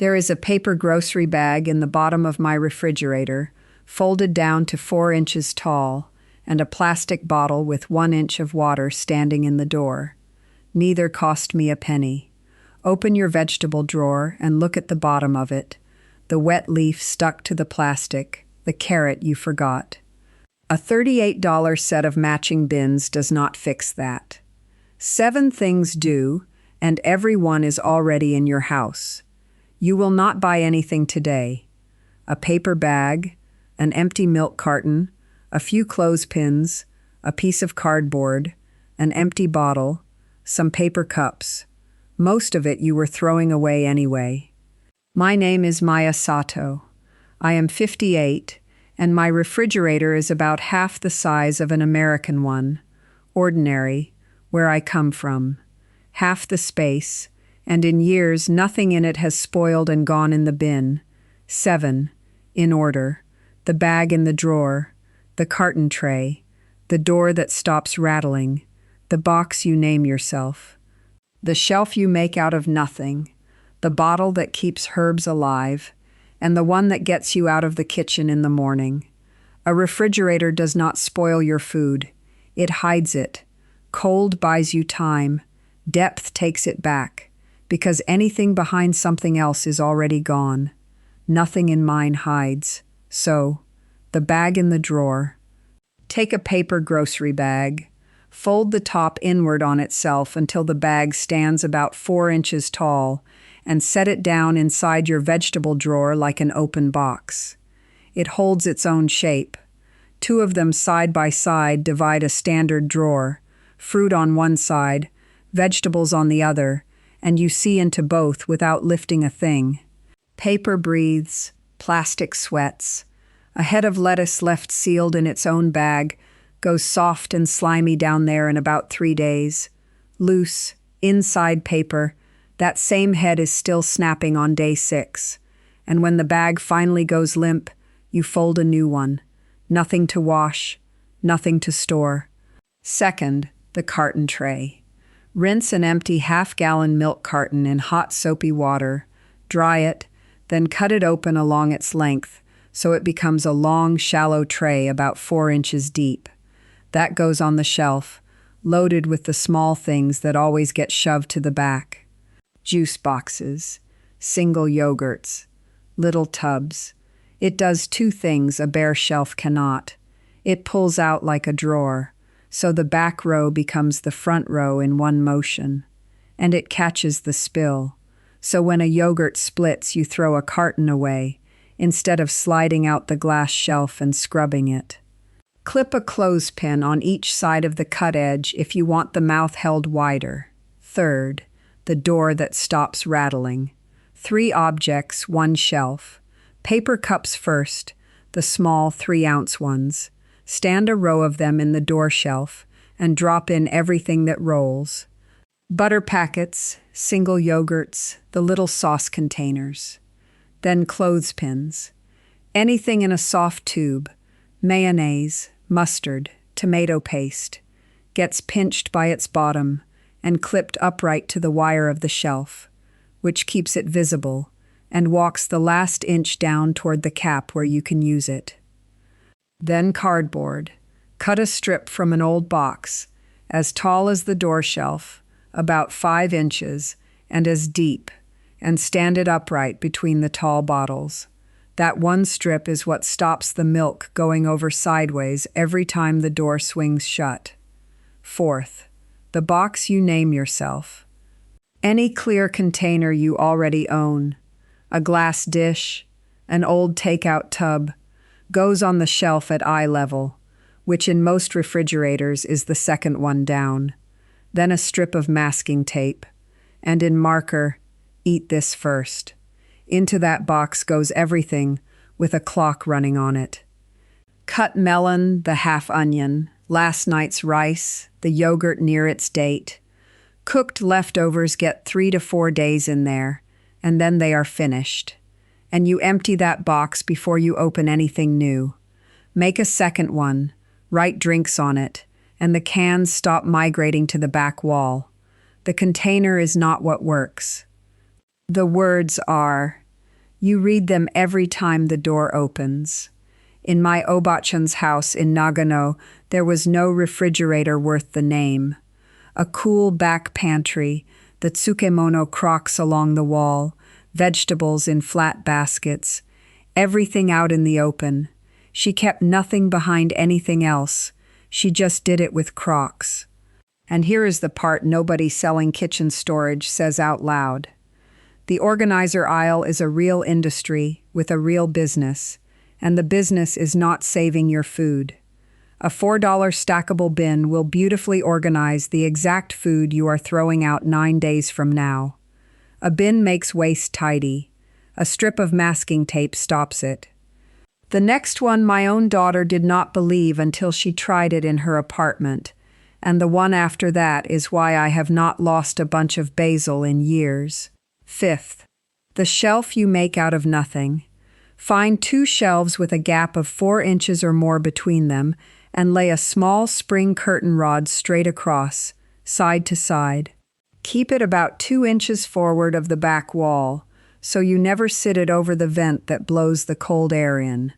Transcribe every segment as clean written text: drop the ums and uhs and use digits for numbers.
There is a paper grocery bag in the bottom of my refrigerator, folded down to 4 inches tall, and a plastic bottle with 1 inch of water standing in the door. Neither cost me a penny. Open your vegetable drawer and look at the bottom of it. The wet leaf stuck to the plastic, the carrot you forgot. A $38 set of matching bins does not fix that. 7 things do, and every one is already in your house. You will not buy anything today. A paper bag, an empty milk carton, a few clothespins, a piece of cardboard, an empty bottle, some paper cups. Most of it you were throwing away anyway. My name is Maya Sato. I am 58, and my refrigerator is about half the size of an American one, ordinary, where I come from. Half the space, and in years nothing in it has spoiled and gone in the bin. 7, in order, the bag in the drawer, the carton tray, the door that stops rattling, the box you name yourself, the shelf you make out of nothing, the bottle that keeps herbs alive, and the one that gets you out of the kitchen in the morning. A refrigerator does not spoil your food. It hides it. Cold buys you time. Depth takes it back, because anything behind something else is already gone. Nothing in mine hides. So, the bag in the drawer. Take a paper grocery bag. Fold the top inward on itself until the bag stands about 4 inches tall, and set it down inside your vegetable drawer like an open box. It holds its own shape. 2 of them side by side divide a standard drawer, fruit on one side, vegetables on the other, and you see into both without lifting a thing. Paper breathes, plastic sweats. A head of lettuce left sealed in its own bag goes soft and slimy down there in about 3 days. Loose, inside paper, that same head is still snapping on day 6. And when the bag finally goes limp, you fold a new one. Nothing to wash, nothing to store. Second, the carton tray. Rinse an empty half-gallon milk carton in hot soapy water, dry it, then cut it open along its length so it becomes a long, shallow tray about 4 inches deep. That goes on the shelf, loaded with the small things that always get shoved to the back. Juice boxes, single yogurts, little tubs. It does 2 things a bare shelf cannot. It pulls out like a drawer, so the back row becomes the front row in one motion. And it catches the spill, so when a yogurt splits you throw a carton away, instead of sliding out the glass shelf and scrubbing it. Clip a clothespin on each side of the cut edge if you want the mouth held wider. Third, the door that stops rattling. 3 objects, 1 shelf. Paper cups first, the small 3-ounce ones. Stand a row of them in the door shelf and drop in everything that rolls. Butter packets, single yogurts, the little sauce containers. Then clothespins. Anything in a soft tube, mayonnaise, mustard, tomato paste, gets pinched by its bottom and clipped upright to the wire of the shelf, which keeps it visible and walks the last inch down toward the cap where you can use it. Then cardboard. Cut a strip from an old box, as tall as the door shelf, about 5 inches, and as deep, and stand it upright between the tall bottles. That one strip is what stops the milk going over sideways every time the door swings shut. Fourth, the box you name yourself. Any clear container you already own, a glass dish, an old takeout tub, goes on the shelf at eye level, which in most refrigerators is the second one down. Then a strip of masking tape, and in marker, "Eat this first." Into that box goes everything with a clock running on it. Cut melon, the half onion, last night's rice, the yogurt near its date. Cooked leftovers get 3 to 4 days in there, and then they are finished. And you empty that box before you open anything new. Make a second one, write drinks on it, and the cans stop migrating to the back wall. The container is not what works. The words are, You read them every time the door opens. In my Obachan's house in Nagano, there was no refrigerator worth the name. A cool back pantry, the tsukemono crocks along the wall, vegetables in flat baskets, everything out in the open. She kept nothing behind anything else. She just did it with crocks. And here is the part nobody selling kitchen storage says out loud. The organizer aisle is a real industry with a real business, and the business is not saving your food. A $4 stackable bin will beautifully organize the exact food you are throwing out 9 days from now. A bin makes waste tidy. A strip of masking tape stops it. The next one my own daughter did not believe until she tried it in her apartment, and the one after that is why I have not lost a bunch of basil in years. Fifth, the shelf you make out of nothing. Find 2 shelves with a gap of 4 inches or more between them and lay a small spring curtain rod straight across, side to side. Keep it about 2 inches forward of the back wall, so you never sit it over the vent that blows the cold air in.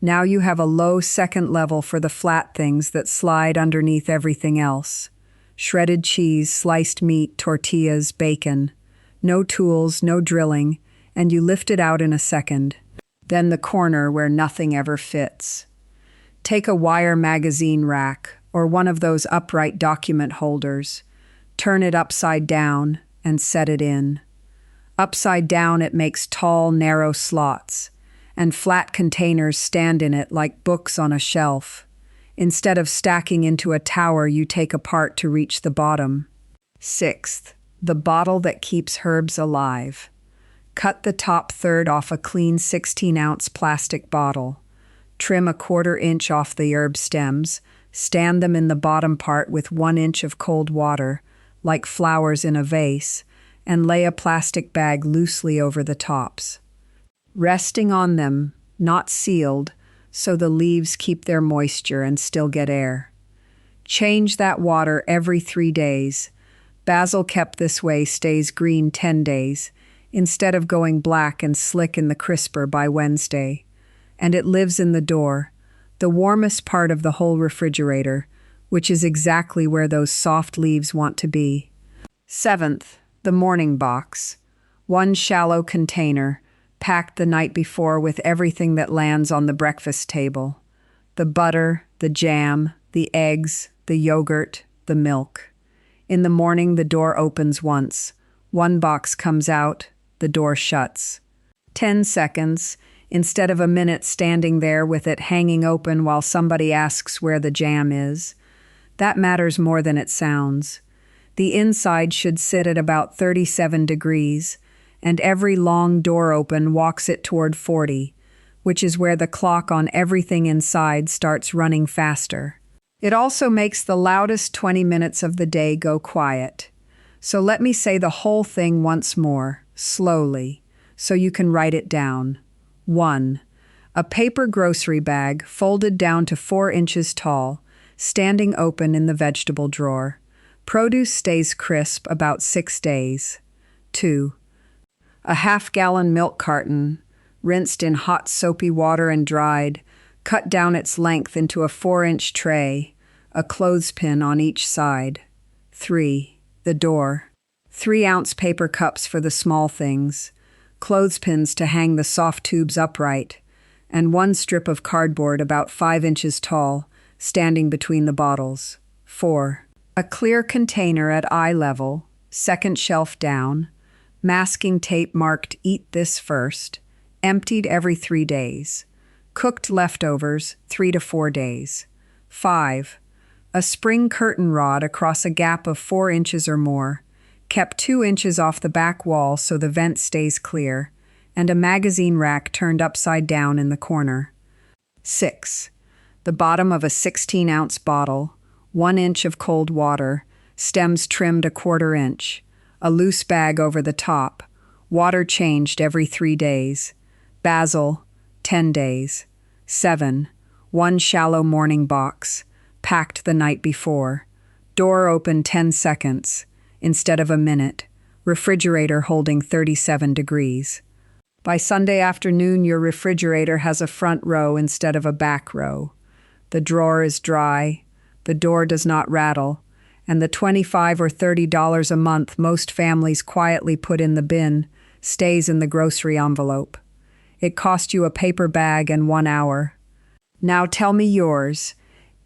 Now you have a low second level for the flat things that slide underneath everything else. Shredded cheese, sliced meat, tortillas, bacon. No tools, no drilling, and you lift it out in a second. Then the corner where nothing ever fits. Take a wire magazine rack or one of those upright document holders. Turn it upside down and set it in. Upside down it makes tall, narrow slots, and flat containers stand in it like books on a shelf. Instead of stacking into a tower you take apart to reach the bottom. Sixth, the bottle that keeps herbs alive. Cut the top third off a clean 16-ounce plastic bottle. Trim a 1/4 inch off the herb stems, stand them in the bottom part with 1 inch of cold water, like flowers in a vase, and lay a plastic bag loosely over the tops. Resting on them, not sealed, so the leaves keep their moisture and still get air. Change that water every 3 days. Basil kept this way stays green 10 days, instead of going black and slick in the crisper by Wednesday. And it lives in the door, the warmest part of the whole refrigerator, which is exactly where those soft leaves want to be. Seventh, the morning box. 1 shallow container, packed the night before with everything that lands on the breakfast table. The butter, the jam, the eggs, the yogurt, the milk. In the morning, the door opens once. 1 box comes out, the door shuts. 10 seconds, instead of a minute standing there with it hanging open while somebody asks where the jam is. That matters more than it sounds. The inside should sit at about 37 degrees, and every long door open walks it toward 40, which is where the clock on everything inside starts running faster. It also makes the loudest 20 minutes of the day go quiet. So let me say the whole thing once more, slowly, so you can write it down. 1. A paper grocery bag folded down to 4 inches tall, standing open in the vegetable drawer. Produce stays crisp about 6 days. 2. A half-gallon milk carton, rinsed in hot soapy water and dried, cut down its length into a 4-inch tray, a clothespin on each side. 3. The door. 3-ounce paper cups for the small things, clothespins to hang the soft tubes upright, and 1 strip of cardboard about 5 inches tall, standing between the bottles. 4. A clear container at eye level, 2nd shelf down, masking tape marked "Eat this first," emptied every 3 days. Cooked leftovers, 3 to 4 days. 5. A spring curtain rod across a gap of 4 inches or more, kept 2 inches off the back wall so the vent stays clear, and a magazine rack turned upside down in the corner. 6. The bottom of a 16-ounce bottle, 1 inch of cold water, stems trimmed a 1/4 inch, a loose bag over the top, water changed every 3 days. Basil, 10 days. 7. 1 shallow morning box, packed the night before. Door open 10 seconds, instead of a minute. Refrigerator holding 37 degrees. By Sunday afternoon, your refrigerator has a front row instead of a back row. The drawer is dry, the door does not rattle, and the $25 or $30 a month most families quietly put in the bin stays in the grocery envelope. It cost you a paper bag and 1 hour. Now tell me yours.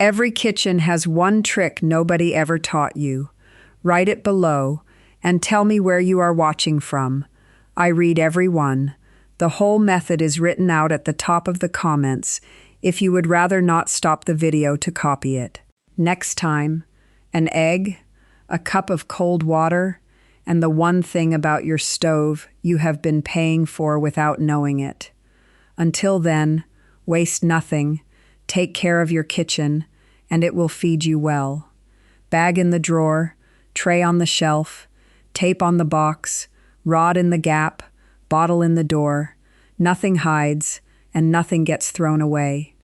Every kitchen has one trick nobody ever taught you. Write it below and tell me where you are watching from. I read every one. The whole method is written out at the top of the comments if you would rather not stop the video to copy it. Next time, an egg, a cup of cold water, and the one thing about your stove you have been paying for without knowing it. Until then, waste nothing, take care of your kitchen, and it will feed you well. Bag in the drawer, tray on the shelf, tape on the box, rod in the gap, bottle in the door. Nothing hides, and nothing gets thrown away.